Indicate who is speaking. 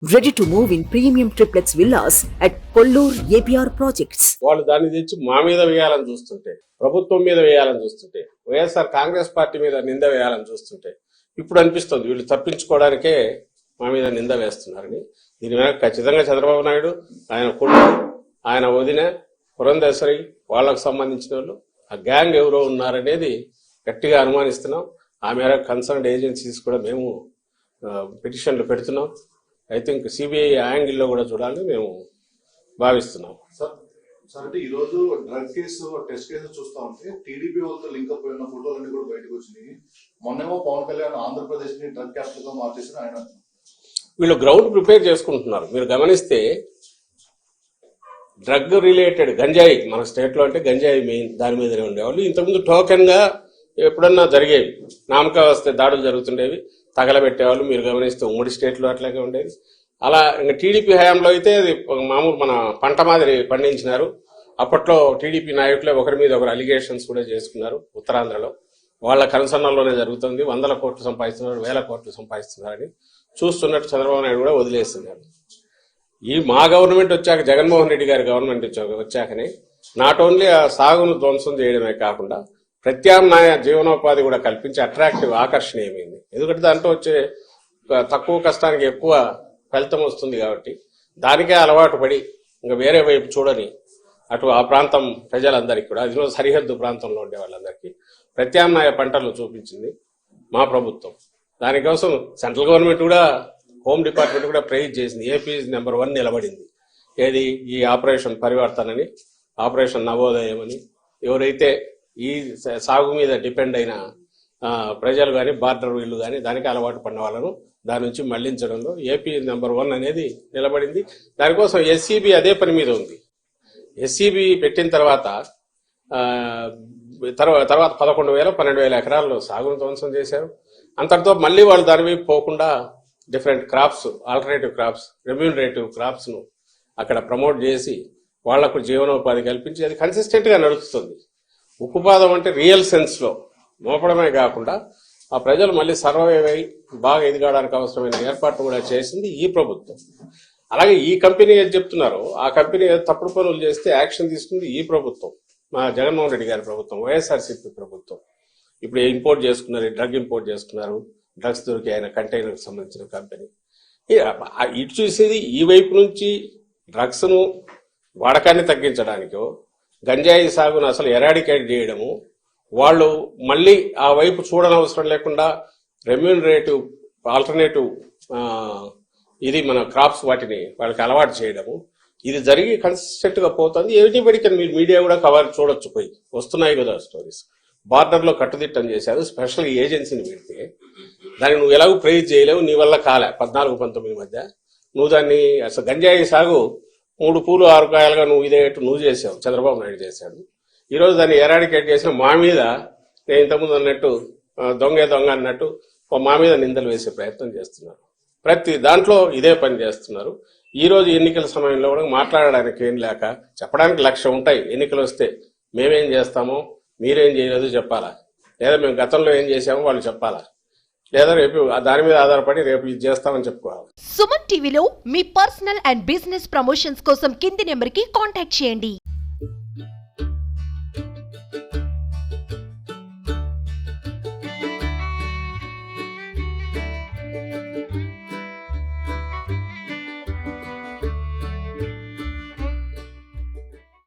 Speaker 1: Ready to move in premium triplex villas at Kollur APR Projects.
Speaker 2: వాళ్ళు దాన్ని తెచ్చి మా మీద వేయాలని చూస్తుంటే, ప్రభుత్వం మీద వేయాలని చూస్తుంటే, వైఎస్ఆర్ కాంగ్రెస్ పార్టీ మీద నింద వేయాలని చూస్తుంటే ఇప్పుడు అనిపిస్తుంది వీళ్ళు తప్పించుకోవడానికే మా మీద నింద వేస్తున్నారని. దీని మీద ఖచ్చితంగా చంద్రబాబు నాయుడు, ఆయన కొడుకు, ఆయన వదిన పురంధేశ్వరి, వాళ్లకు సంబంధించిన వాళ్ళు, ఆ గ్యాంగ్ ఎవరో ఉన్నారనేది గట్టిగా అనుమానిస్తున్నాం. ఆ మేర కన్సర్న్డ్ ఏజెన్సీస్ కూడా మేము పిటిషన్లు పెడుతున్నాం. ఐ థింక్ సిబిఐ యాంగిల్లో కూడా చూడాలని మేము భావిస్తున్నాం.
Speaker 3: సార్ అంటే ఈ రోజు డ్రగ్ కేసు టెస్ట్ కేసు చూస్తా ఉంటే టీడీపీ వాళ్ళతో లింక్ అప్ అయిన ఫోటోలన్నీ కూడా బయటకు వచ్చినాయి. మొన్నేమో పవన్ కళ్యాణ్ ఆంధ్రప్రదేశ్ ని డ్రగ్ క్యాపిటల్ గా మార్చేసిన ఆయన
Speaker 2: వీళ్ళు గ్రౌండ్ ప్రిపేర్ చేసుకుంటున్నారు. మీరు గమనిస్తే డ్రగ్ రిలేటెడ్ గంజాయి మన స్టేట్ లో అంటే గంజాయి మెయిన్ దాని మీదనే ఉండేవాళ్ళు. ఇంతకుముందు టోకెన్ గా ఎప్పుడన్నా జరిగేవి, నామక వస్తే దాడులు జరుగుతుండేవి, తగలబెట్టేవాళ్ళు. మీరు గమనిస్తే ఉమ్మడి స్టేట్లో అట్లాగే ఉండేది. అలా ఇంకా టీడీపీ హయాంలో అయితే అది మామూలు మన పంట మాదిరి పండించినారు. అప్పట్లో టీడీపీ నాయకులే ఒకరి మీద ఒకరు అలిగేషన్స్ కూడా చేసుకున్నారు. ఉత్తరాంధ్రలో వాళ్ళ కన్సర్న్లోనే జరుగుతుంది. 100 కోట్లు సంపాదిస్తున్నారు, 1000 కోట్లు సంపాదిస్తున్నారని చూస్తున్నట్టు చంద్రబాబు నాయుడు కూడా వదిలేస్తున్నారు. ఈ మా గవర్నమెంట్ వచ్చాక, జగన్మోహన్ రెడ్డి గారి గవర్నమెంట్ వచ్చాకనే నాట్ ఓన్లీ ఆ సాగును ధ్వంసం చేయడమే కాకుండా ప్రత్యామ్నాయ జీవనోపాధి కూడా కల్పించి అట్రాక్టివ్, ఆకర్షణీయమైంది. ఎందుకంటే దాంట్లో వచ్చే తక్కువ కష్టానికి ఎక్కువ ఫలితం వస్తుంది కాబట్టి దానికే అలవాటు పడి ఇంకా వేరే వైపు చూడని అటు ఆ ప్రాంతం ప్రజలందరికీ కూడా, అది సరిహద్దు ప్రాంతంలో ఉండే వాళ్ళందరికీ ప్రత్యామ్నాయ పంటలు చూపించింది మా ప్రభుత్వం. దానికోసం సెంట్రల్ గవర్నమెంట్ కూడా, హోమ్ డిపార్ట్మెంట్ కూడా ప్రైజ్ చేసింది. ఏపీ నెంబర్ 1 నిలబడింది. ఏది ఈ ఆపరేషన్ పరివర్తనని, ఆపరేషన్ నవోదయం అని. ఎవరైతే ఈ సాగు మీద డిపెండ్ అయిన ప్రజలు కానీ, బార్డర్ వీళ్ళు కానీ దానికి అలవాటు పడిన వాళ్ళను దాని నుంచి మళ్లించడంలో ఏపీ నెంబర్ 1 అనేది నిలబడింది. దానికోసం ఎస్సీబీ అదే పని మీద ఉంది. ఎస్సీబీ పెట్టిన తర్వాత 11,000, 12,000 ఎకరాల్లో సాగును ధ్వంసం చేశారు. అంతటితో మళ్ళీ వాళ్ళు దాని వైపు పోకుండా different crops, alternative crops, remunerative crops ను అక్కడ ప్రమోట్ చేసి వాళ్లకు జీవనోపాధి కల్పించి అది కన్సిస్టెంట్ గా నడుస్తుంది. ఉక్కుపాదం అంటే రియల్ సెన్స్ లో మోపడమే కాకుండా ఆ ప్రజలు మళ్ళీ సర్వైవ్ అయి బాగా ఎదగడానికి అవసరమైన ఏర్పాట్లు కూడా చేసింది ఈ ప్రభుత్వం. అలాగే ఈ కంపెనీ ఏది చెప్తున్నారో ఆ కంపెనీ తప్పుడు పనులు చేస్తే యాక్షన్ తీసుకుంది ఈ ప్రభుత్వం, మా జగన్మోహన్ రెడ్డి గారి ప్రభుత్వం, వైఎస్ఆర్సీపీ ప్రభుత్వం. ఇప్పుడు ఇంపోర్ట్ చేసుకున్నారు, డ్రగ్ ఇంపోర్ట్ చేసుకున్నారు, డ్రగ్స్ దొరికి ఆయన కంటైనర్కి సంబంధించిన కంపెనీ. ఇటు చూసేది ఈ వైపు నుంచి డ్రగ్స్ ను వాడకాన్ని తగ్గించడానికో, గంజాయి సాగును అసలు ఎరాడికేట్ చేయడము, వాళ్ళు మళ్ళీ ఆ వైపు చూడనవసరం లేకుండా రెమ్యూనరేటివ్, ఆల్టర్నేటివ్ ఇది మన క్రాప్స్ వాటిని వాళ్ళకి అలవాటు చేయడము, ఇది జరిగి కన్సిస్టెంట్ గా పోతుంది. ఎవ్రీబడికి మీరు మీడియా కూడా కవర్ చూడొచ్చు, పోయి వస్తున్నాయి కదా స్టోరీస్. బార్డర్ లో కట్టుదిట్టం చేశారు, స్పెషల్ ఏజెన్సీని పెడితే దాన్ని నువ్వు ఎలాగో ప్రైజ్ చేయలేవు, నీ వల్ల కాలే. 14-19 మధ్య నువ్వు దాన్ని అసలు గంజాయి సాగు 3 పూలు 6 కాయలుగా నువ్వు నువ్వు చేసావు, చంద్రబాబు నాయుడు చేశాడు. ఈరోజు దాన్ని ఎరాడికేట్ చేసిన మా మీద, నేను ఇంతకుముందు అన్నట్టు దొంగ అన్నట్టు మా మీద నిందలు వేసే ప్రయత్నం చేస్తున్నారు. ప్రతి దాంట్లో ఇదే పని చేస్తున్నారు. ఈ రోజు ఎన్నికల సమయంలో కూడా మాట్లాడడానికి ఏం లేక చెప్పడానికి 1,00,000 ఉంటాయి. ఎన్నికలు వస్తే మేమేం చేస్తామో మీరేం చేయలేదు చెప్పాలా, లేదా మేము గతంలో ఏం చేసామో వాళ్ళు చెప్పాలా, లేదా రేపు దాని మీద ఆధారపడి రేపు ఇది చేస్తామని చెప్పుకోవాలి.
Speaker 4: సుమన్ టీవీలో మీ పర్సనల్ అండ్ బిజినెస్ ప్రమోషన్స్ కోసం కింది నెంబర్కి కాంటాక్ట్ చేయండి.